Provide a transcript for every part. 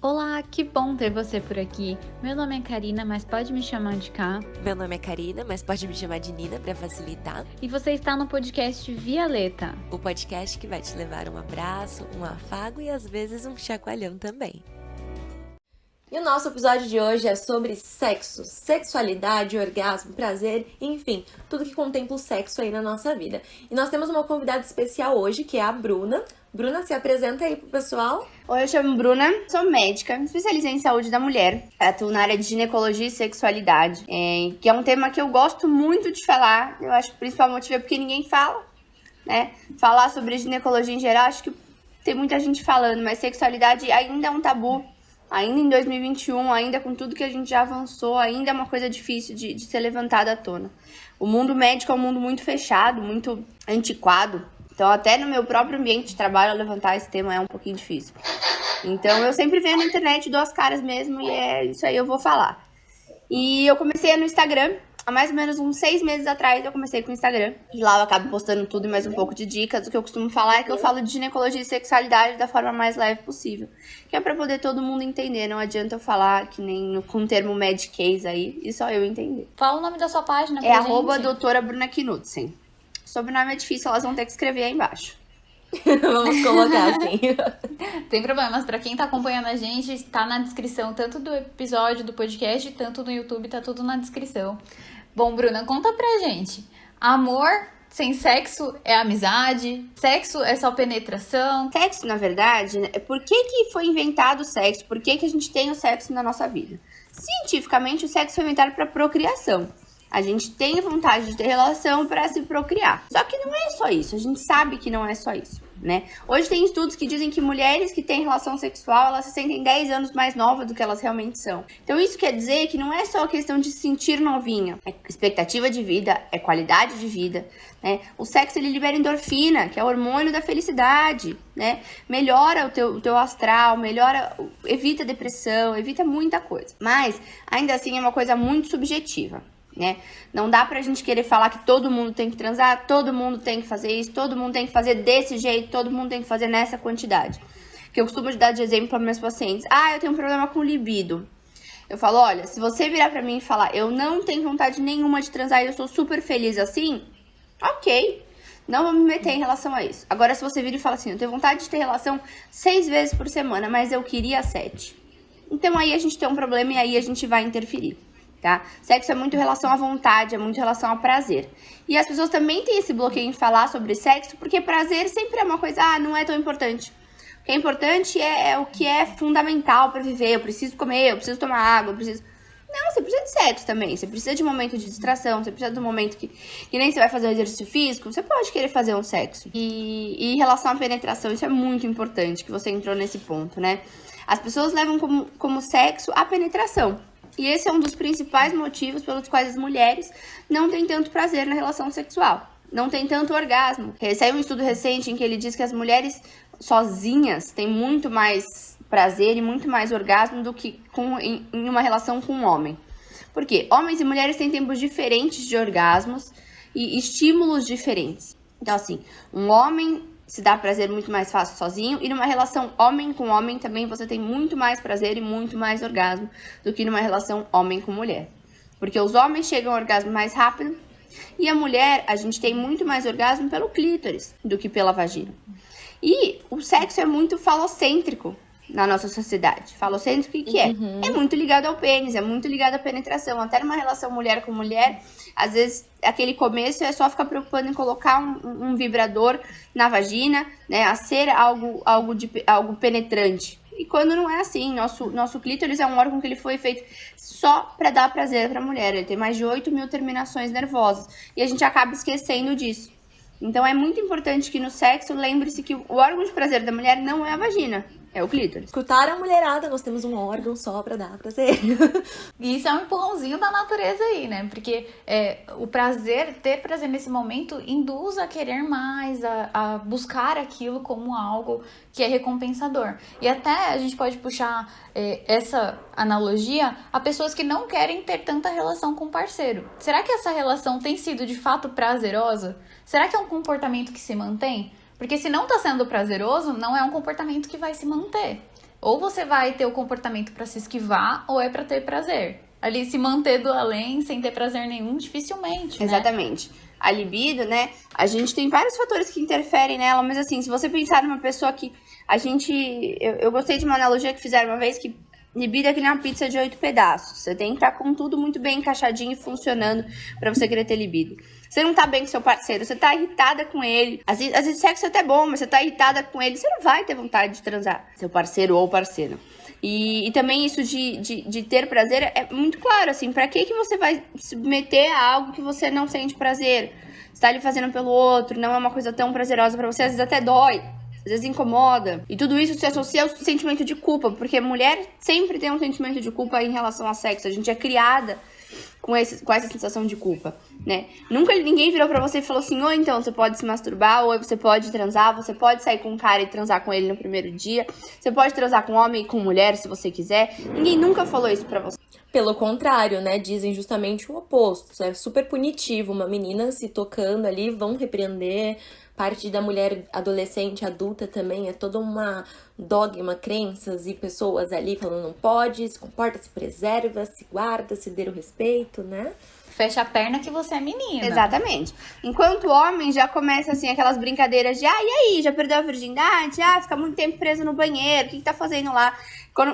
Olá, que bom ter você por aqui. Meu nome é Karina, mas pode me chamar de Ká. Meu nome é Karina, mas pode me chamar de Nina para facilitar. E você está no podcast Violeta, O podcast que vai te levar um abraço, um afago e às vezes um chacoalhão também. E o nosso episódio de hoje é sobre sexo, sexualidade, orgasmo, prazer, enfim, tudo que contempla o sexo aí na nossa vida. E nós temos uma convidada especial hoje, que é a Bruna. Bruna, se apresenta aí pro pessoal. Oi, eu chamo Bruna, sou médica, especializei em saúde da mulher, atuo na área de ginecologia e sexualidade, que é um tema que eu gosto muito de falar. Eu acho que o principal motivo é porque ninguém fala, né? Falar sobre ginecologia em geral, acho que tem muita gente falando, mas sexualidade ainda é um tabu. Ainda em 2021, ainda com tudo que a gente já avançou, ainda é uma coisa difícil de ser levantada à tona. O mundo médico é um mundo muito fechado, muito antiquado. Então, até no meu próprio ambiente de trabalho, levantar esse tema é um pouquinho difícil. Então, eu sempre venho na internet, dou as caras mesmo, e é isso aí eu vou falar. E eu comecei no Instagram, há mais ou menos uns 6 meses atrás eu comecei com o Instagram. E lá eu acabo postando tudo e mais um pouco de dicas. O que eu costumo falar é que eu falo de ginecologia e sexualidade da forma mais leve possível. Que é pra poder todo mundo entender, não adianta eu falar que nem com o termo med case aí, e só eu entender. Fala o nome da sua página pra É gente. @doutora Bruna Knudsen. Sobrenome é difícil, elas vão ter que escrever aí embaixo. Vamos colocar assim. Tem problemas, pra quem tá acompanhando a gente, tá na descrição, tanto do episódio do podcast, tanto no YouTube, tá tudo na descrição. Bom, Bruna, conta pra gente. Amor sem sexo é amizade? Sexo é só penetração? Sexo, na verdade, né? Por que foi inventado o sexo? Por que a gente tem o sexo na nossa vida? Cientificamente, o sexo foi inventado para procriação. A gente tem vontade de ter relação para se procriar. Só que não é só isso, a gente sabe que não é só isso, né? Hoje tem estudos que dizem que mulheres que têm relação sexual, elas se sentem 10 anos mais novas do que elas realmente são. Então isso quer dizer que não é só a questão de se sentir novinha, é expectativa de vida, é qualidade de vida, né? O sexo, ele libera endorfina, que é o hormônio da felicidade, né? Melhora o teu astral, evita depressão, evita muita coisa. Mas, ainda assim, é uma coisa muito subjetiva, né? Não dá pra gente querer falar que todo mundo tem que transar, todo mundo tem que fazer isso, todo mundo tem que fazer desse jeito, todo mundo tem que fazer nessa quantidade. Que eu costumo dar de exemplo para meus pacientes. Eu tenho um problema com libido. Eu falo, olha, se você virar pra mim e falar, eu não tenho vontade nenhuma de transar e eu sou super feliz assim, ok, não vou me meter em relação a isso. Agora, se você vira e fala assim, eu tenho vontade de ter relação 6 vezes por semana, mas eu queria 7. Então aí a gente tem um problema e aí a gente vai interferir. Tá? Sexo é muito relação à vontade, é muito relação ao prazer. E as pessoas também têm esse bloqueio em falar sobre sexo, porque prazer sempre é uma coisa, não é tão importante. O que é importante é o que é fundamental para viver. Eu preciso comer, eu preciso tomar água, eu preciso... Não, você precisa de sexo também. Você precisa de um momento de distração, você precisa de um momento que nem você vai fazer um exercício físico, você pode querer fazer um sexo. E em relação à penetração, isso é muito importante, que você entrou nesse ponto, né? As pessoas levam como sexo a penetração. E esse é um dos principais motivos pelos quais as mulheres não têm tanto prazer na relação sexual. Não tem tanto orgasmo. Saiu um estudo recente em que ele diz que as mulheres sozinhas têm muito mais prazer e muito mais orgasmo do que em uma relação com um homem. Por quê? Homens e mulheres têm tempos diferentes de orgasmos e estímulos diferentes. Então, assim, um homem se dá prazer muito mais fácil sozinho, e numa relação homem com homem também você tem muito mais prazer e muito mais orgasmo do que numa relação homem com mulher. Porque os homens chegam ao orgasmo mais rápido, e a mulher, a gente tem muito mais orgasmo pelo clítoris do que pela vagina. E o sexo é muito falocêntrico na nossa sociedade. Falocêntrico, o que é? É muito ligado ao pênis, é muito ligado à penetração. Até numa relação mulher com mulher, às vezes aquele começo é só ficar preocupando em colocar um vibrador na vagina, né? A ser algo penetrante. E quando não é assim, nosso clítoris é um órgão que ele foi feito só para dar prazer para a mulher. Ele tem mais de 8 mil terminações nervosas. E a gente acaba esquecendo disso. Então é muito importante que no sexo, lembre-se que o órgão de prazer da mulher não é a vagina, é o clítoris. Escutaram, mulherada? Nós temos um órgão só pra dar prazer. E isso é um empurrãozinho da natureza aí, né? Porque o prazer, ter prazer nesse momento, induz a querer mais, a buscar aquilo como algo que é recompensador. E até a gente pode puxar essa analogia a pessoas que não querem ter tanta relação com o parceiro. Será que essa relação tem sido de fato prazerosa? Será que é um comportamento que se mantém? Porque se não tá sendo prazeroso, não é um comportamento que vai se manter. Ou você vai ter o comportamento pra se esquivar, ou é pra ter prazer. Ali, se manter do além, sem ter prazer nenhum, dificilmente, né? Exatamente. A libido, né? A gente tem vários fatores que interferem nela, mas assim, se você pensar numa pessoa que a gente... Eu gostei de uma analogia que fizeram uma vez, que libido é que nem uma pizza de 8 pedaços. Você tem que estar com tudo muito bem encaixadinho e funcionando pra você querer ter libido. Você não tá bem com seu parceiro, você tá irritada com ele. Às vezes sexo é até bom, mas você tá irritada com ele, você não vai ter vontade de transar. Seu parceiro ou parceira. E também isso de ter prazer é muito claro, assim, pra que você vai se submeter a algo que você não sente prazer? Você tá ali fazendo pelo outro, não é uma coisa tão prazerosa pra você, às vezes até dói, às vezes incomoda. E tudo isso se associa ao sentimento de culpa, porque mulher sempre tem um sentimento de culpa em relação ao sexo. A gente é criada com essa sensação de culpa, né? Nunca ninguém virou pra você e falou assim, ou então você pode se masturbar, ou você pode transar, você pode sair com um cara e transar com ele no primeiro dia, você pode transar com homem e com mulher se você quiser. Ninguém nunca falou isso pra você. Pelo contrário, né? Dizem justamente o oposto. É super punitivo. Uma menina se tocando ali, vão repreender. Parte da mulher adolescente, adulta também, é toda uma dogma, crenças e pessoas ali falando não pode, se comporta, se preserva, se guarda, se dê o respeito, né? Fecha a perna que você é menina. Exatamente. Enquanto homem já começa assim aquelas brincadeiras de e aí, já perdeu a virgindade? Fica muito tempo preso no banheiro, o que tá fazendo lá?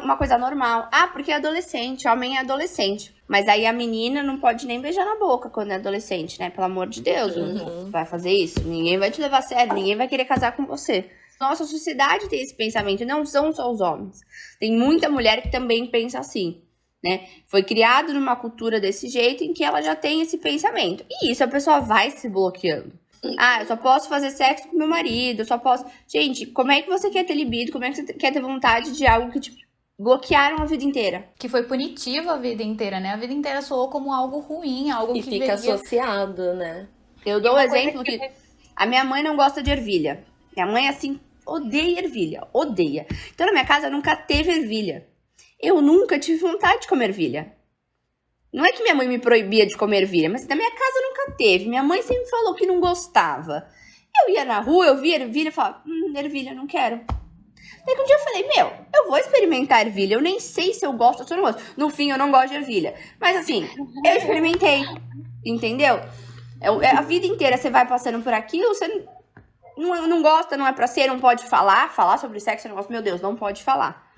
Uma coisa normal. Porque é adolescente, homem é adolescente. Mas aí a menina não pode nem beijar na boca quando é adolescente, né? Pelo amor de Deus, não vai fazer isso. Ninguém vai te levar a sério, ninguém vai querer casar com você. Nossa sociedade tem esse pensamento, não são só os homens. Tem muita mulher que também pensa assim, né? Foi criado numa cultura desse jeito em que ela já tem esse pensamento. E isso a pessoa vai se bloqueando. Eu só posso fazer sexo com meu marido, eu só posso... Gente, como é que você quer ter libido? Como é que você quer ter vontade de algo que te bloquearam a vida inteira? Que foi punitivo a vida inteira, né? A vida inteira soou como algo ruim, algo E que fica veio... associado, né? Eu dou um exemplo que a minha mãe não gosta de ervilha. Minha mãe, assim, odeia ervilha, odeia. Então na minha casa nunca teve ervilha. Eu nunca tive vontade de comer ervilha. Não é que minha mãe me proibia de comer ervilha, mas na minha casa nunca teve. Minha mãe sempre falou que não gostava. Eu ia na rua, eu via ervilha e falava, ervilha, não quero. Daí que um dia eu falei, eu vou experimentar ervilha. Eu nem sei se eu gosto ou se eu não gosto. No fim, eu não gosto de ervilha. Mas assim, eu experimentei. Entendeu? A vida inteira você vai passando por aquilo, você não gosta, não é pra ser, não pode falar sobre sexo, é um negócio, meu Deus, não pode falar.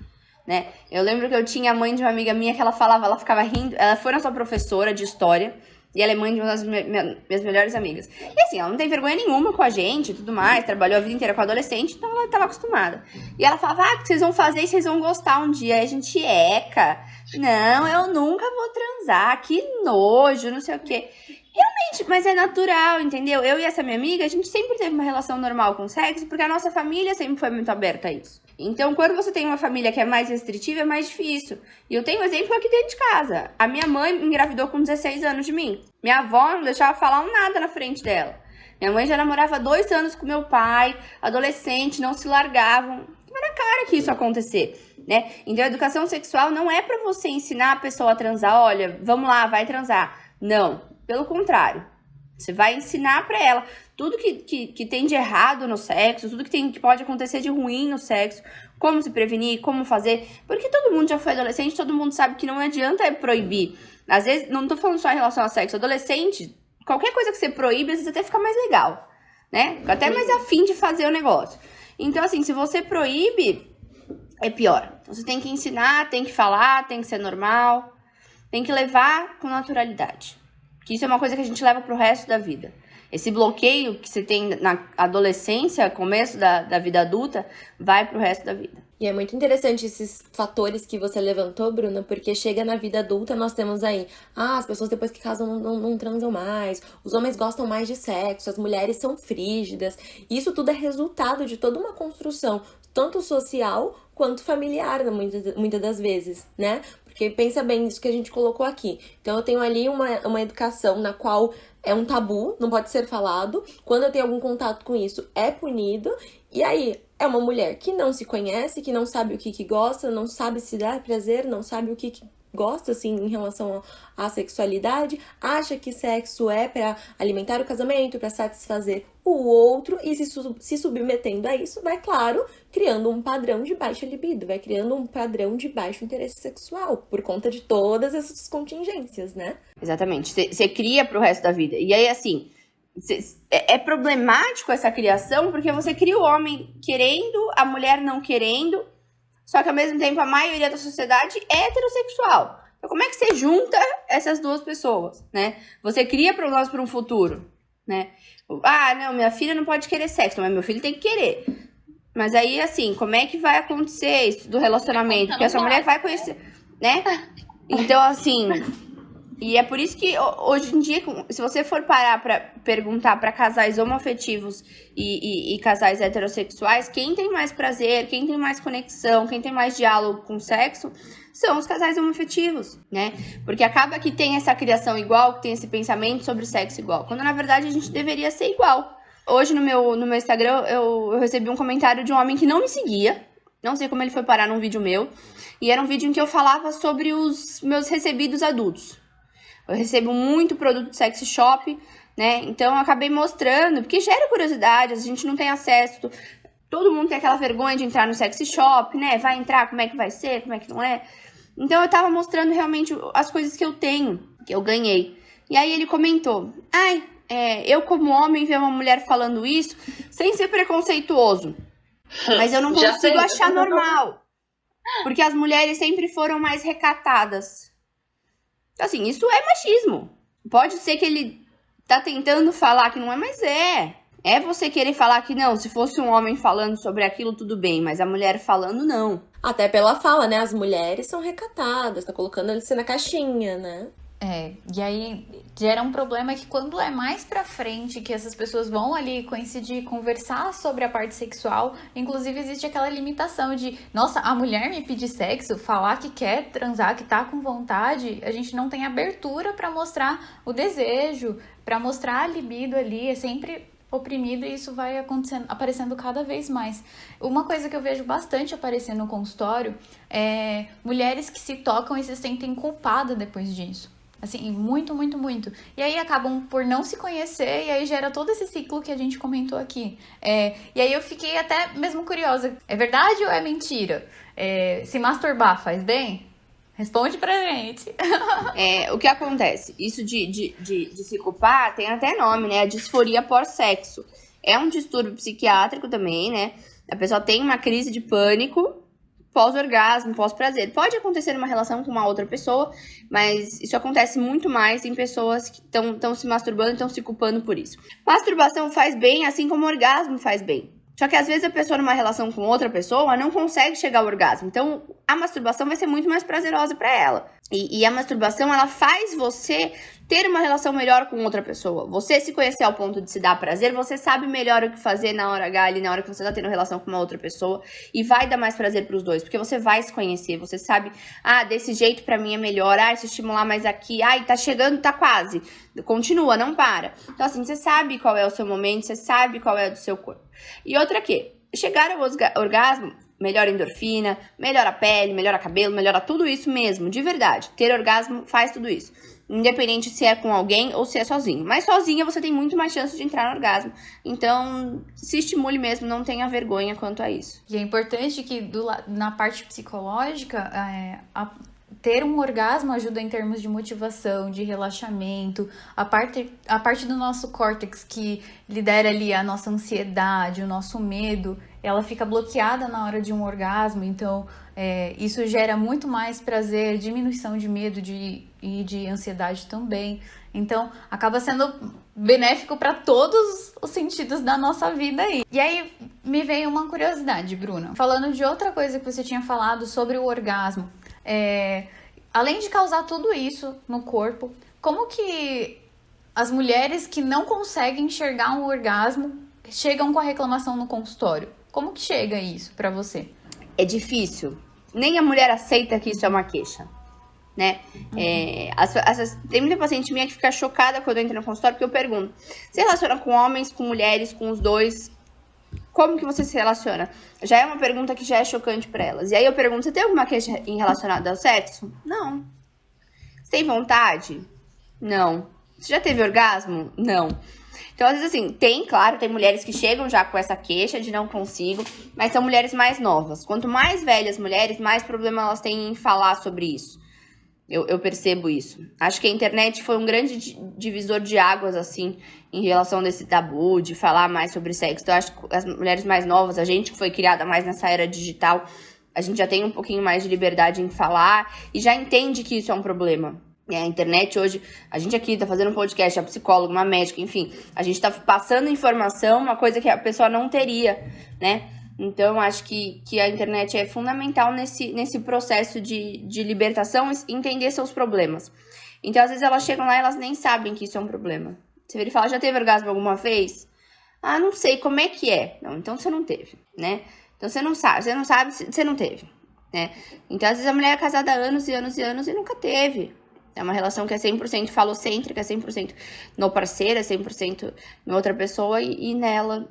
Né? Eu lembro que eu tinha a mãe de uma amiga minha que ela ficava rindo, ela foi nossa professora de história e ela é mãe de uma das minhas melhores amigas. E assim, ela não tem vergonha nenhuma com a gente e tudo mais, trabalhou a vida inteira com adolescente, então ela estava acostumada. E ela falava, o que vocês vão fazer e vocês vão gostar um dia. Aí a gente não, eu nunca vou transar, que nojo, não sei o quê. Realmente, mas é natural, entendeu? Eu e essa minha amiga, a gente sempre teve uma relação normal com o sexo, porque a nossa família sempre foi muito aberta a isso. Então, quando você tem uma família que é mais restritiva, é mais difícil. E eu tenho um exemplo aqui dentro de casa. A minha mãe engravidou com 16 anos de mim. Minha avó não deixava falar nada na frente dela. Minha mãe já namorava 2 anos com meu pai, adolescente, não se largavam. Era cara que isso ia acontecer, né? Então, a educação sexual não é pra você ensinar a pessoa a transar. Olha, vamos lá, vai transar. Não, pelo contrário. Você vai ensinar pra ela tudo que tem de errado no sexo, tudo que pode acontecer de ruim no sexo, como se prevenir, como fazer. Porque todo mundo já foi adolescente, todo mundo sabe que não adianta proibir. Às vezes, não tô falando só em relação ao sexo. Adolescente, qualquer coisa que você proíbe, às vezes até fica mais legal, né? Fica até mais afim de fazer o negócio. Então, assim, se você proíbe, é pior. Então, você tem que ensinar, tem que falar, tem que ser normal, tem que levar com naturalidade. Que isso é uma coisa que a gente leva pro resto da vida. Esse bloqueio que você tem na adolescência, começo da vida adulta, vai pro resto da vida. E é muito interessante esses fatores que você levantou, Bruna, porque chega na vida adulta, nós temos aí, as pessoas depois que casam não transam mais, os homens gostam mais de sexo, as mulheres são frígidas. Isso tudo é resultado de toda uma construção, tanto social quanto familiar, muitas das vezes, né? Porque pensa bem nisso que a gente colocou aqui. Então, eu tenho ali uma educação na qual é um tabu, não pode ser falado. Quando eu tenho algum contato com isso, é punido. E aí, é uma mulher que não se conhece, que não sabe o que gosta, não sabe se dar prazer, não sabe o que gosta, assim, em relação à sexualidade, acha que sexo é para alimentar o casamento, para satisfazer o outro, e se submetendo a isso, vai, claro, criando um padrão de baixa libido, vai criando um padrão de baixo interesse sexual, por conta de todas essas contingências, né? Exatamente. Você cria pro resto da vida. E aí, assim, é problemático essa criação, porque você cria o homem querendo, a mulher não querendo, só que ao mesmo tempo a maioria da sociedade é heterossexual. Então como é que você junta essas duas pessoas, né? Você cria problemas para um futuro, né? Ah, não, minha filha não pode querer sexo, mas meu filho tem que querer. Mas aí, assim, como é que vai acontecer isso do relacionamento? Porque essa mulher vai conhecer, né? Então, assim... E é por isso que hoje em dia, se você for parar pra perguntar pra casais homoafetivos e casais heterossexuais, quem tem mais prazer, quem tem mais conexão, quem tem mais diálogo com o sexo, são os casais homoafetivos, né? Porque acaba que tem essa criação igual, que tem esse pensamento sobre sexo igual, quando na verdade a gente deveria ser igual. Hoje no meu Instagram eu recebi um comentário de um homem que não me seguia, não sei como ele foi parar num vídeo meu, e era um vídeo em que eu falava sobre os meus recebidos adultos. Eu recebo muito produto de sexy shop, né? Então eu acabei mostrando, porque gera curiosidade, a gente não tem acesso. Todo mundo tem aquela vergonha de entrar no sexy shop, né? Vai entrar, como é que vai ser, como é que não é. Então eu tava mostrando realmente as coisas que eu tenho, que eu ganhei. E aí ele comentou, eu como homem ver uma mulher falando isso, sem ser preconceituoso. Mas eu não consigo achar normal. Porque as mulheres sempre foram mais recatadas. Então, assim, isso é machismo. Pode ser que ele tá tentando falar que não é, mas é. É você querer falar que não, se fosse um homem falando sobre aquilo, tudo bem, mas a mulher falando, não. Até pela fala, né? As mulheres são recatadas, tá colocando eles na caixinha, né? E aí gera um problema que quando é mais pra frente, que essas pessoas vão ali coincidir, conversar sobre a parte sexual, inclusive existe aquela limitação de, nossa, a mulher me pedir sexo, falar que quer transar, que tá com vontade, a gente não tem abertura pra mostrar o desejo, pra mostrar a libido ali, é sempre oprimido e isso vai aparecendo cada vez mais. Uma coisa que eu vejo bastante aparecer no consultório é mulheres que se tocam e se sentem culpadas depois disso. Assim, muito, muito, muito. E aí acabam por não se conhecer e aí gera todo esse ciclo que a gente comentou aqui. E aí eu fiquei até mesmo curiosa. É verdade ou é mentira? Se masturbar faz bem? Responde pra gente. O que acontece? Isso de se culpar tem até nome, né? A disforia pós-sexo. É um distúrbio psiquiátrico também, né? A pessoa tem uma crise de pânico pós-orgasmo, pós-prazer. Pode acontecer numa relação com uma outra pessoa, mas isso acontece muito mais em pessoas que estão se masturbando e estão se culpando por isso. Masturbação faz bem, assim como orgasmo faz bem. Só que às vezes a pessoa numa relação com outra pessoa não consegue chegar ao orgasmo. Então a masturbação vai ser muito mais prazerosa para ela. E a masturbação, ela faz você ter uma relação melhor com outra pessoa. Você se conhecer ao ponto de se dar prazer, você sabe melhor o que fazer na hora H, ali, na hora que você tá tendo relação com uma outra pessoa. E vai dar mais prazer pros dois, porque você vai se conhecer. Você sabe, desse jeito pra mim é melhor. Se estimular mais aqui. Tá chegando, tá quase. Continua, não para. Então assim, você sabe qual é o seu momento, você sabe qual é o do seu corpo. E outra que, chegar ao orgasmo, melhora a endorfina, melhora a pele, melhora cabelo, melhora tudo isso mesmo, de verdade. Ter orgasmo faz tudo isso. Independente se é com alguém ou se é sozinho. Mas sozinha você tem muito mais chance de entrar no orgasmo. Então, se estimule mesmo, não tenha vergonha quanto a isso. E é importante que na parte psicológica, ter um orgasmo ajuda em termos de motivação, de relaxamento, a parte do nosso córtex que lidera ali a nossa ansiedade, o nosso medo, ela fica bloqueada na hora de um orgasmo, então isso gera muito mais prazer, diminuição de medo e de ansiedade também. Então, acaba sendo benéfico para todos os sentidos da nossa vida aí. E aí, me veio uma curiosidade, Bruna. Falando de outra coisa que você tinha falado sobre o orgasmo. Além de causar tudo isso no corpo, como que as mulheres que não conseguem enxergar um orgasmo chegam com a reclamação no consultório? Como que chega isso pra você? É difícil. Nem a mulher aceita que isso é uma queixa, né? Tem muita paciente minha que fica chocada quando entra no consultório, porque eu pergunto, você relaciona com homens, com mulheres, com os dois? Como que você se relaciona? Já é uma pergunta que já é chocante pra elas. E aí eu pergunto, você tem alguma queixa relacionada ao sexo? Não. tem vontade? Não. Você já teve orgasmo? Não. Então, às vezes, assim, claro, tem mulheres que chegam já com essa queixa de não consigo, mas são mulheres mais novas. Quanto mais velhas mulheres, mais problema elas têm em falar sobre isso. Eu percebo isso. Acho que a internet foi um grande divisor de águas, assim, em relação desse tabu, de falar mais sobre sexo. Então, eu acho que as mulheres mais novas, a gente que foi criada mais nessa era digital, a gente já tem um pouquinho mais de liberdade em falar e já entende que isso é um problema. A internet hoje, a gente aqui tá fazendo um podcast, a psicóloga, uma médica, enfim, a gente tá passando informação, uma coisa que a pessoa não teria, né? Então, acho que a internet é fundamental nesse processo de libertação, entender seus problemas. Então, às vezes, elas chegam lá e elas nem sabem que isso é um problema. Você vira e fala, já teve orgasmo alguma vez? Ah, não sei, como é que é? Não, então você não teve, né? Então, você não sabe, você não teve, né? Então, às vezes, a mulher é casada há anos e anos e anos e nunca teve. É uma relação que é 100% falocêntrica, 100% no parceiro, é 100% em outra pessoa e nela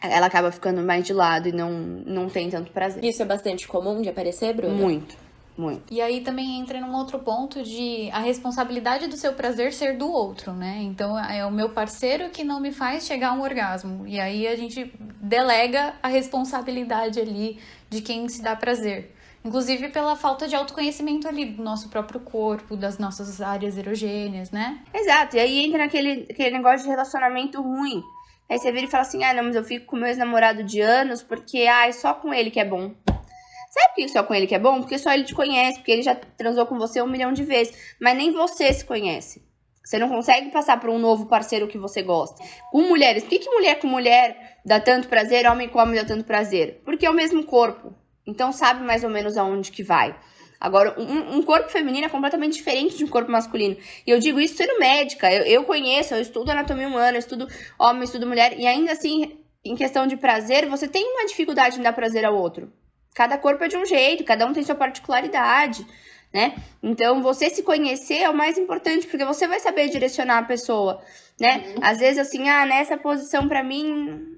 ela acaba ficando mais de lado e não tem tanto prazer. Isso é bastante comum de aparecer, Bruna? Muito, muito. E aí também entra num outro ponto de a responsabilidade do seu prazer ser do outro, né? Então é o meu parceiro que não me faz chegar a um orgasmo. E aí a gente delega a responsabilidade ali de quem se dá prazer. Inclusive pela falta de autoconhecimento ali do nosso próprio corpo, das nossas áreas erogêneas, né? Exato, e aí entra aquele negócio de relacionamento ruim. Aí você vira e fala assim, não, mas eu fico com meu ex-namorado de anos porque, só com ele que é bom. Sabe por que só com ele que é bom? Porque só ele te conhece, porque ele já transou com você 1 milhão de vezes. Mas nem você se conhece. Você não consegue passar para um novo parceiro que você gosta. Com mulheres, por que mulher com mulher dá tanto prazer, homem com homem dá tanto prazer? Porque é o mesmo corpo. Então sabe mais ou menos aonde que vai. Agora, um corpo feminino é completamente diferente de um corpo masculino. E eu digo isso sendo médica. Eu conheço, eu estudo anatomia humana, eu estudo homem, eu estudo mulher. E ainda assim, em questão de prazer, você tem uma dificuldade em dar prazer ao outro. Cada corpo é de um jeito, cada um tem sua particularidade, né? Então, você se conhecer é o mais importante, porque você vai saber direcionar a pessoa, né? Às vezes, assim, nessa posição pra mim...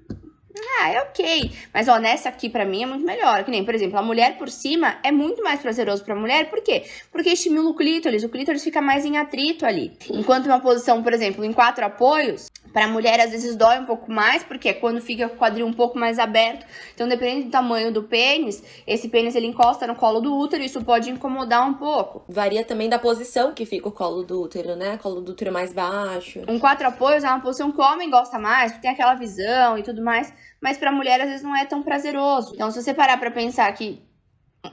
é ok, mas nessa aqui pra mim é muito melhor. Que nem, por exemplo, a mulher por cima é muito mais prazeroso pra mulher. Por quê? Porque estimula o clítoris fica mais em atrito ali. Enquanto uma posição, por exemplo, em 4 apoios, pra mulher às vezes dói um pouco mais, porque é quando fica o quadril um pouco mais aberto. Então, dependendo do tamanho do pênis, esse pênis ele encosta no colo do útero e isso pode incomodar um pouco. Varia também da posição que fica o colo do útero, né? O colo do útero mais baixo. Um 4 apoios é uma posição que o homem gosta mais, porque tem aquela visão e tudo mais. Mas pra mulher, às vezes, não é tão prazeroso. Então, se você parar pra pensar que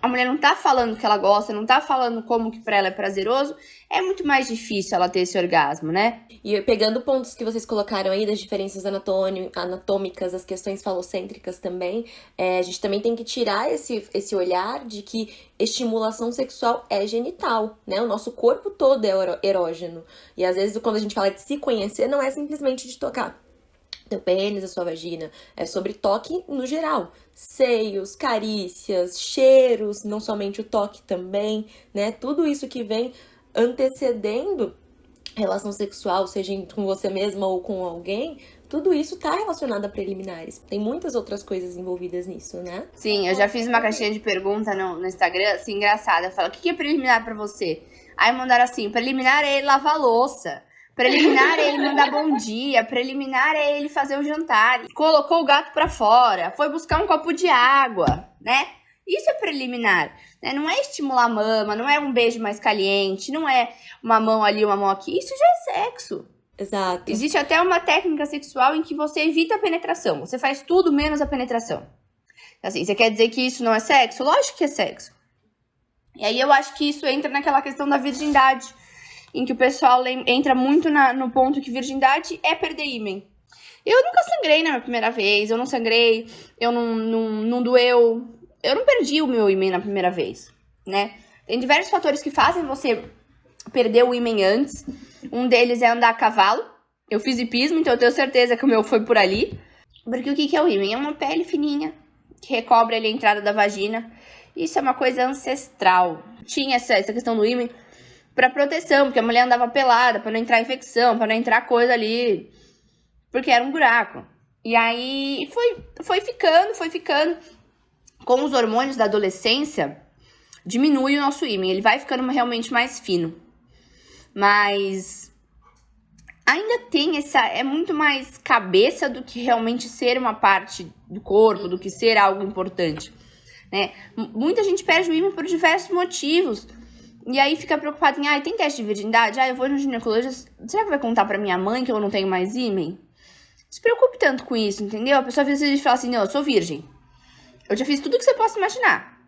a mulher não tá falando que ela gosta, não tá falando como que pra ela é prazeroso, é muito mais difícil ela ter esse orgasmo, né? E pegando pontos que vocês colocaram aí das diferenças anatômicas, as questões falocêntricas também, a gente também tem que tirar esse olhar de que estimulação sexual é genital, né? O nosso corpo todo é erógeno. E às vezes, quando a gente fala de se conhecer, não é simplesmente de tocar teu pênis, a sua vagina, é sobre toque no geral. Seios, carícias, cheiros, não somente o toque também, né? Tudo isso que vem antecedendo relação sexual, seja com você mesma ou com alguém, tudo isso tá relacionado a preliminares. Tem muitas outras coisas envolvidas nisso, né? Sim, eu já fiz uma caixinha de pergunta no Instagram, assim, engraçada. Fala, o que é preliminar pra você? Aí mandaram assim, preliminar é ele lavar a louça. Preliminar é ele mandar bom dia, preliminar é ele fazer o jantar. Colocou o gato pra fora, foi buscar um copo de água, né? Isso é preliminar, né? Não é estimular a mama, não é um beijo mais caliente, não é uma mão ali, uma mão aqui. Isso já é sexo. Exato. Existe até uma técnica sexual em que você evita a penetração. Você faz tudo menos a penetração. Assim, você quer dizer que isso não é sexo? Lógico que é sexo. E aí eu acho que isso entra naquela questão da virgindade, em que o pessoal entra muito no ponto que virgindade é perder ímen. Eu nunca sangrei na minha primeira vez, eu não sangrei, eu não doeu, eu não perdi o meu ímen na primeira vez, né? Tem diversos fatores que fazem você perder o ímen antes. Um deles é andar a cavalo. Eu fiz hipismo, então eu tenho certeza que o meu foi por ali. Porque o que é o ímen? É uma pele fininha que recobre ali a entrada da vagina. Isso é uma coisa ancestral. Tinha essa questão do ímen pra proteção, porque a mulher andava pelada, pra não entrar infecção, pra não entrar coisa ali, porque era um buraco. E aí foi ficando. Com os hormônios da adolescência, diminui o nosso ímen, ele vai ficando realmente mais fino. Mas ainda tem é muito mais cabeça do que realmente ser uma parte do corpo, do que ser algo importante, né? Muita gente perde o ímã por diversos motivos. E aí fica preocupado em, tem teste de virgindade? Eu vou no ginecologista, será que vai contar pra minha mãe que eu não tenho mais ímã? Não se preocupe tanto com isso, entendeu? A pessoa às vezes fala assim, não, eu sou virgem. Eu já fiz tudo que você possa imaginar.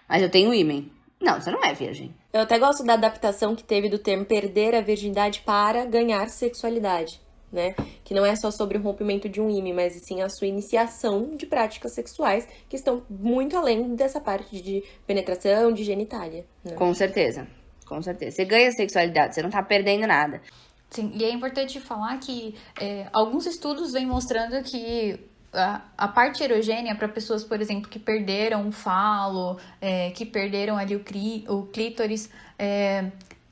Mas eu tenho ímã. Não, você não é virgem. Eu até gosto da adaptação que teve do termo perder a virgindade para ganhar sexualidade, né? Que não é só sobre o rompimento de um ímã, mas sim a sua iniciação de práticas sexuais que estão muito além dessa parte de penetração, de genitália, né? Com certeza, com certeza. Você ganha sexualidade, você não tá perdendo nada. Sim, e é importante falar que alguns estudos vêm mostrando que a parte erogênea para pessoas, por exemplo, que perderam o falo, que perderam ali o clítoris,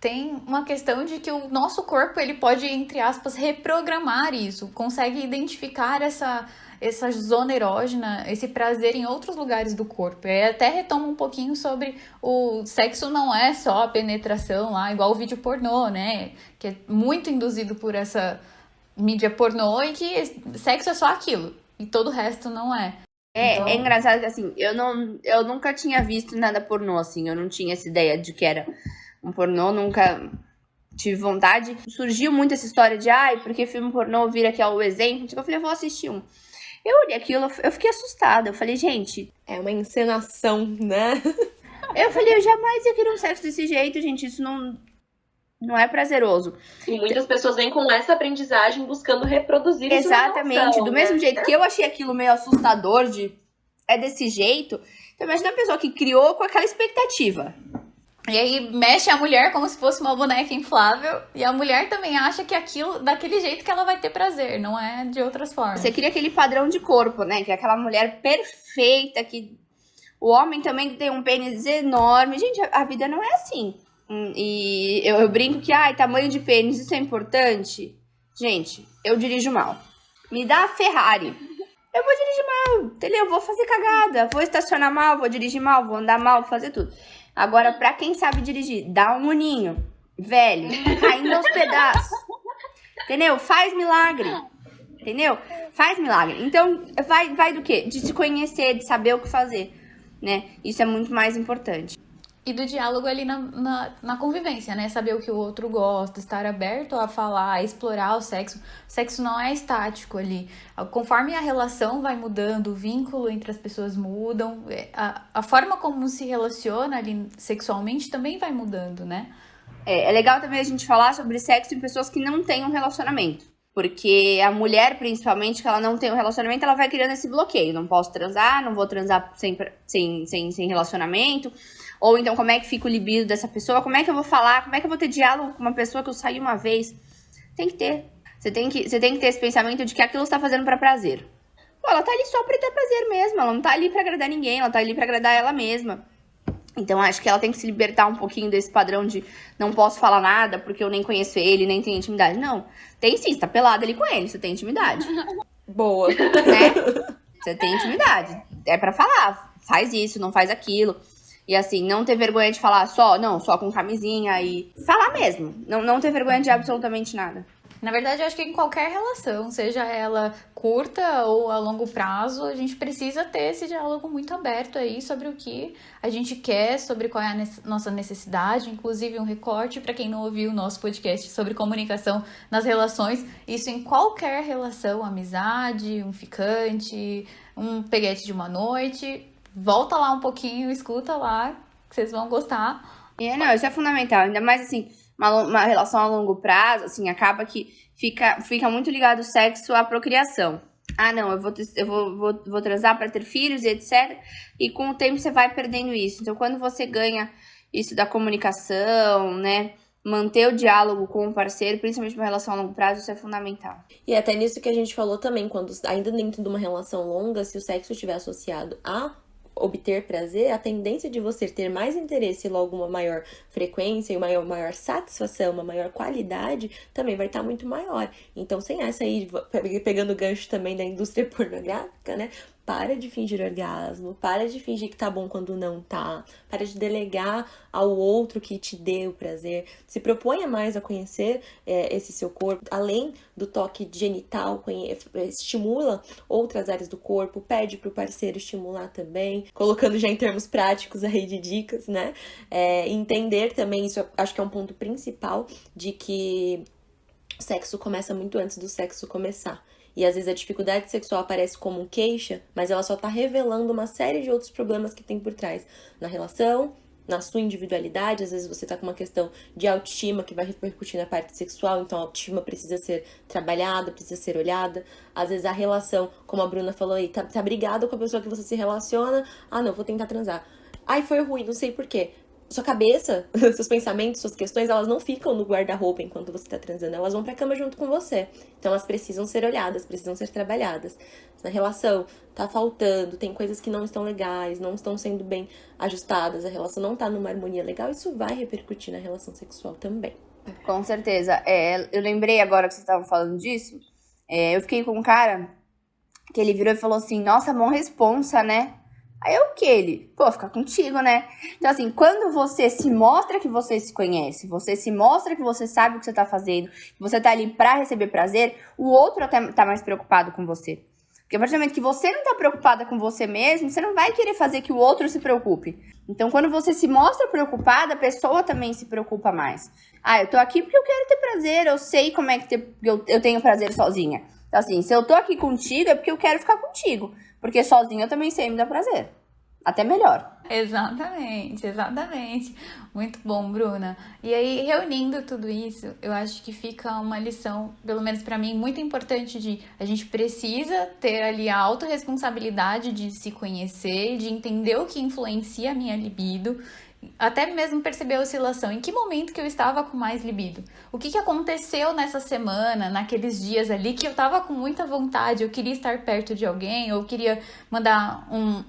tem uma questão de que o nosso corpo ele pode, entre aspas, reprogramar isso, consegue identificar essa zona erógena, esse prazer em outros lugares do corpo. E até retoma um pouquinho sobre o sexo não é só a penetração lá, igual o vídeo pornô, né? Que é muito induzido por essa mídia pornô e que sexo é só aquilo. E todo o resto não é. Então... É engraçado que, assim, eu nunca tinha visto nada pornô, assim. Eu não tinha essa ideia de que era um pornô, nunca tive vontade. Surgiu muito essa história de, porque filme pornô vira aqui o exemplo. Eu falei, eu vou assistir um. Eu olhei aquilo, eu fiquei assustada. Eu falei, gente... É uma encenação, né? Eu falei, eu jamais ia querer um sexo desse jeito, gente. Isso não é prazeroso. E muitas pessoas vêm com essa aprendizagem buscando reproduzir isso. Exatamente, do mesmo jeito que eu achei aquilo meio assustador é desse jeito. Então imagina a pessoa que criou com aquela expectativa. E aí mexe a mulher como se fosse uma boneca inflável. E a mulher também acha que aquilo, daquele jeito que ela vai ter prazer, não é de outras formas. Você cria aquele padrão de corpo, né? Que é aquela mulher perfeita, que o homem também tem um pênis enorme. Gente, a vida não é assim. E eu brinco que, tamanho de pênis, isso é importante. Gente, eu dirijo mal. Me dá a Ferrari. Eu vou dirigir mal, entendeu? Vou fazer cagada, vou estacionar mal, vou dirigir mal, vou andar mal, vou fazer tudo. Agora, pra quem sabe dirigir, dá um uninho, velho, caindo aos pedaços. Entendeu? Faz milagre. Entendeu? Faz milagre. Então, vai do quê? De se conhecer, de saber o que fazer, né? Isso é muito mais importante. E do diálogo ali na convivência, né? Saber o que o outro gosta, estar aberto a falar, a explorar o sexo. O sexo não é estático ali. Conforme a relação vai mudando, o vínculo entre as pessoas mudam, a forma como se relaciona ali sexualmente também vai mudando, né? É legal também a gente falar sobre sexo em pessoas que não têm um relacionamento. Porque a mulher, principalmente, que ela não tem um relacionamento, ela vai criando esse bloqueio. Não posso transar, não vou transar sem relacionamento. Ou então, como é que fica o libido dessa pessoa? Como é que eu vou falar? Como é que eu vou ter diálogo com uma pessoa que eu saí uma vez? Tem que ter. Você tem que ter esse pensamento de que aquilo você tá fazendo pra prazer. Pô, ela tá ali só pra ter prazer mesmo. Ela não tá ali pra agradar ninguém. Ela tá ali pra agradar ela mesma. Então, acho que ela tem que se libertar um pouquinho desse padrão de não posso falar nada porque eu nem conheço ele, nem tenho intimidade. Não. Tem sim, você tá pelada ali com ele, você tem intimidade. Boa. Né? Você tem intimidade. É pra falar. Faz isso, não faz aquilo. E assim, não ter vergonha de falar só com camisinha e falar mesmo. Não ter vergonha de absolutamente nada. Na verdade, eu acho que em qualquer relação, seja ela curta ou a longo prazo, a gente precisa ter esse diálogo muito aberto aí sobre o que a gente quer, sobre qual é a nossa necessidade, inclusive um recorte para quem não ouviu o nosso podcast sobre comunicação nas relações, isso em qualquer relação, amizade, um ficante, um peguete de uma noite, volta lá um pouquinho, escuta lá, que vocês vão gostar. Não, isso é fundamental, ainda mais assim, uma relação a longo prazo, assim, acaba que fica muito ligado o sexo à procriação. Não, eu vou transar para ter filhos e etc. E com o tempo você vai perdendo isso. Então, quando você ganha isso da comunicação, né, manter o diálogo com o parceiro, principalmente uma relação a longo prazo, isso é fundamental. E até nisso que a gente falou também, quando ainda dentro de uma relação longa, se o sexo estiver associado a obter prazer, a tendência de você ter mais interesse e logo uma maior frequência e uma maior satisfação, uma maior qualidade, também vai estar muito maior. Então, sem essa aí, pegando o gancho também da indústria pornográfica, né? para de fingir orgasmo, para de fingir que tá bom quando não tá, para de delegar ao outro que te dê o prazer, se proponha mais a conhecer esse seu corpo, além do toque genital, estimula outras áreas do corpo, pede pro parceiro estimular também, colocando já em termos práticos aí de dicas, né? Entender também, isso eu acho que é um ponto principal, de que o sexo começa muito antes do sexo começar. E às vezes a dificuldade sexual aparece como queixa, mas ela só tá revelando uma série de outros problemas que tem por trás na relação, na sua individualidade. Às vezes você tá com uma questão de autoestima que vai repercutir na parte sexual, então a autoestima precisa ser trabalhada, precisa ser olhada. Às vezes a relação, como a Bruna falou aí, tá brigado com a pessoa que você se relaciona, não, vou tentar transar. Ai, foi ruim, não sei por quê. Sua cabeça, seus pensamentos, suas questões, elas não ficam no guarda-roupa enquanto você tá transando, elas vão pra cama junto com você. Então elas precisam ser olhadas, precisam ser trabalhadas. Se na relação tá faltando, tem coisas que não estão legais, não estão sendo bem ajustadas, a relação não tá numa harmonia legal, isso vai repercutir na relação sexual também. Com certeza. Eu lembrei agora que vocês estavam falando disso, eu fiquei com um cara que ele virou e falou assim, nossa, mó responsa, né? Aí o que ele? Pô, ficar contigo, né? Então, assim, quando você se mostra que você se conhece, você se mostra que você sabe o que você tá fazendo, que você tá ali pra receber prazer, o outro até tá mais preocupado com você. Porque a partir do momento que você não tá preocupada com você mesmo, você não vai querer fazer que o outro se preocupe. Então, quando você se mostra preocupada, a pessoa também se preocupa mais. Eu tô aqui porque eu quero ter prazer, eu sei como é que eu tenho prazer sozinha. Então, assim, se eu tô aqui contigo, é porque eu quero ficar contigo. Porque sozinha eu também sei me dar prazer. Até melhor. Exatamente. Muito bom, Bruna. E aí, reunindo tudo isso, eu acho que fica uma lição, pelo menos pra mim, muito importante de a gente precisa ter ali a autorresponsabilidade de se conhecer, de entender o que influencia a minha libido, até mesmo perceber a oscilação. Em que momento que eu estava com mais libido? O que aconteceu nessa semana, naqueles dias ali que eu estava com muita vontade, eu queria estar perto de alguém, ou queria mandar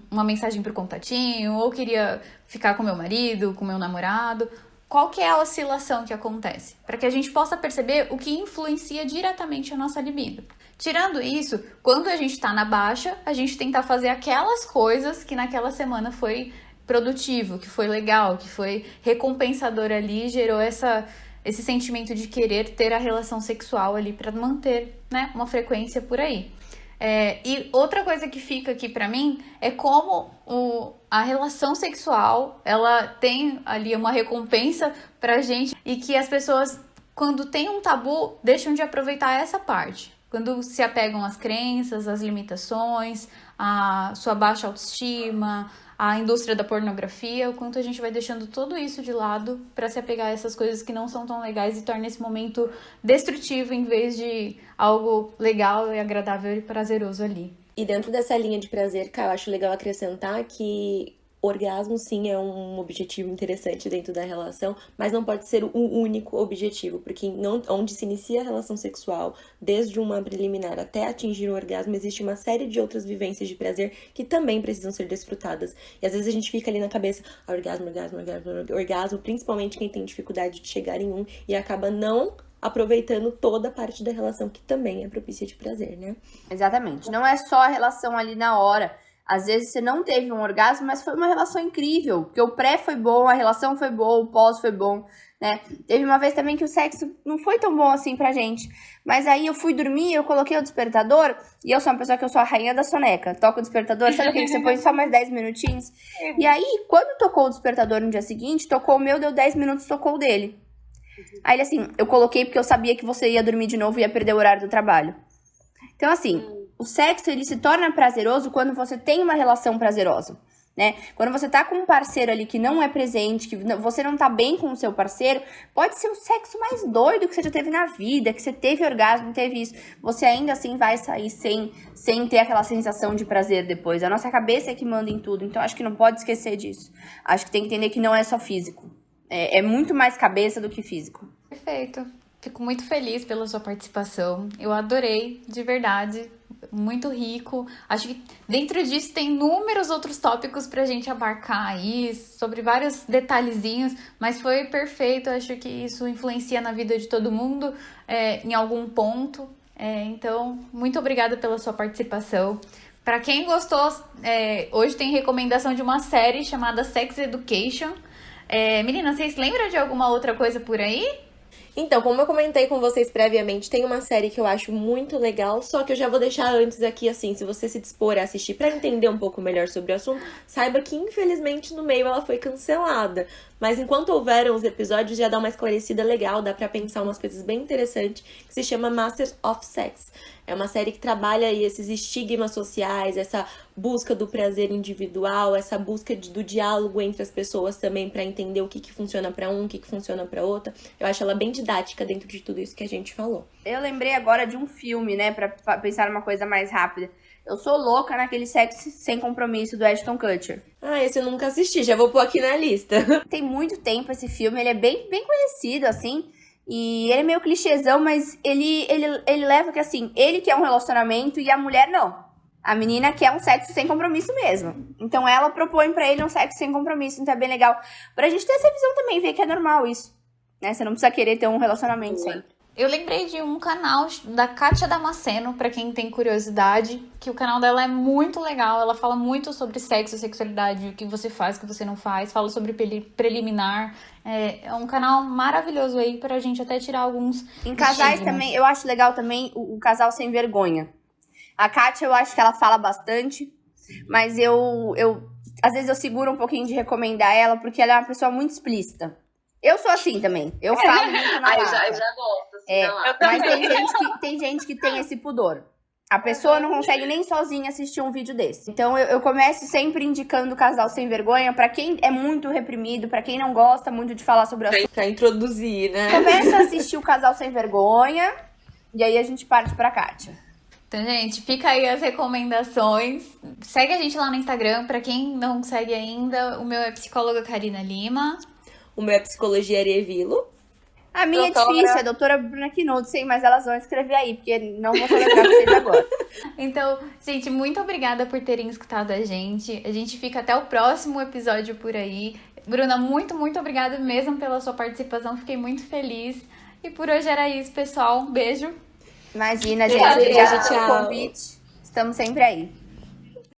uma mensagem pro contatinho, ou queria ficar com meu marido, com meu namorado. Qual que é a oscilação que acontece? Para que a gente possa perceber o que influencia diretamente a nossa libido. Tirando isso, quando a gente está na baixa, a gente tenta fazer aquelas coisas que naquela semana foi produtivo, que foi legal, que foi recompensador ali, gerou esse sentimento de querer ter a relação sexual ali para manter, né, uma frequência por aí. E outra coisa que fica aqui pra mim é como a relação sexual, ela tem ali uma recompensa pra gente e que as pessoas, quando tem um tabu, deixam de aproveitar essa parte. Quando se apegam às crenças, às limitações, à sua baixa autoestima, à indústria da pornografia, o quanto a gente vai deixando tudo isso de lado para se apegar a essas coisas que não são tão legais e torna esse momento destrutivo em vez de algo legal e agradável e prazeroso ali. E dentro dessa linha de prazer, cara, eu acho legal acrescentar que orgasmo, sim, é um objetivo interessante dentro da relação, mas não pode ser o único objetivo, porque onde se inicia a relação sexual, desde uma preliminar até atingir o orgasmo, existe uma série de outras vivências de prazer que também precisam ser desfrutadas. E às vezes a gente fica ali na cabeça, orgasmo, principalmente quem tem dificuldade de chegar em um e acaba não aproveitando toda a parte da relação que também é propícia de prazer, né? Exatamente. Não é só a relação ali na hora. Às vezes você não teve um orgasmo, mas foi uma relação incrível. Porque o pré foi bom, a relação foi boa, o pós foi bom, né? Teve uma vez também que o sexo não foi tão bom assim pra gente. Mas aí eu fui dormir, eu coloquei o despertador. E eu sou uma pessoa que eu sou a rainha da soneca. Toca o despertador, sabe aquele que você põe só mais 10 minutinhos? E aí, quando tocou o despertador no dia seguinte, tocou o meu, deu 10 minutos, tocou o dele. Aí ele assim, eu coloquei porque eu sabia que você ia dormir de novo e ia perder o horário do trabalho. Então assim, o sexo ele se torna prazeroso quando você tem uma relação prazerosa, né? Quando você tá com um parceiro ali que não é presente, que você não tá bem com o seu parceiro, pode ser o sexo mais doido que você já teve na vida, que você teve orgasmo, teve isso. Você ainda assim vai sair sem ter aquela sensação de prazer depois. A nossa cabeça é que manda em tudo, então acho que não pode esquecer disso. Acho que tem que entender que não é só físico. É muito mais cabeça do que físico. Perfeito. Fico muito feliz pela sua participação. Eu adorei, de verdade. Muito rico. Acho que dentro disso tem inúmeros outros tópicos pra gente abarcar aí, sobre vários detalhezinhos, mas foi perfeito. Acho que isso influencia na vida de todo mundo em algum ponto. Então, muito obrigada pela sua participação. Pra quem gostou, hoje tem recomendação de uma série chamada Sex Education. Menina, vocês lembram de alguma outra coisa por aí? Então, como eu comentei com vocês previamente, tem uma série que eu acho muito legal, só que eu já vou deixar antes aqui, assim, se você se dispor a assistir pra entender um pouco melhor sobre o assunto, saiba que, infelizmente, no meio ela foi cancelada. Mas enquanto houveram os episódios, já dá uma esclarecida legal, dá pra pensar umas coisas bem interessantes, que se chama Masters of Sex. É uma série que trabalha aí esses estigmas sociais, essa busca do prazer individual, essa busca do diálogo entre as pessoas também pra entender o que funciona pra um, o que funciona pra outra. Eu acho ela bem didática dentro de tudo isso que a gente falou. Eu lembrei agora de um filme, né, pra pensar numa coisa mais rápida. Eu sou louca naquele Sexo Sem Compromisso do Ashton Kutcher. Esse eu nunca assisti, já vou pôr aqui na lista. Tem muito tempo esse filme, ele é bem conhecido, assim, e ele é meio clichêzão, mas ele leva que, assim, ele quer um relacionamento e a mulher não. A menina quer um sexo sem compromisso mesmo. Então ela propõe pra ele um sexo sem compromisso, então é bem legal. Pra gente ter essa visão também, ver que é normal isso, né? Você não precisa querer ter um relacionamento sempre. Eu lembrei de um canal da Kátia Damasceno, pra quem tem curiosidade, que o canal dela é muito legal, ela fala muito sobre sexo, sexualidade, o que você faz, o que você não faz, fala sobre preliminar. É um canal maravilhoso aí pra gente até tirar alguns Em casais estigmas. também, eu acho legal também o casal sem vergonha. A Kátia, eu acho que ela fala bastante, mas eu às vezes eu seguro um pouquinho de recomendar ela, porque ela é uma pessoa muito explícita. Eu sou assim também, eu falo muito na Eu lata. já gosto, assim, na lata. Mas tem gente que tem esse pudor. A pessoa não consegue nem sozinha assistir um vídeo desse. Então eu começo sempre indicando o casal sem vergonha pra quem é muito reprimido, pra quem não gosta muito de falar sobre o assunto. Pra introduzir, né? Começa a assistir o casal sem vergonha e aí a gente parte pra Kátia. Então, gente, fica aí as recomendações. Segue a gente lá no Instagram. Pra quem não segue ainda, o meu é psicóloga Karina Lima. O meu é Psicologia Arevilo. A minha Doutora. é difícil, é a doutora Bruna Quinoto, sei, mas elas vão escrever aí, porque não vou colocar pra vocês agora. Então, gente, muito obrigada por terem escutado a gente. A gente fica até o próximo episódio por aí. Bruna, muito, muito obrigada mesmo pela sua participação. Fiquei muito feliz. E por hoje era isso, pessoal. Um beijo. Imagina, gente. Obrigada, Obrigada pelo tchau. convite. Estamos sempre aí.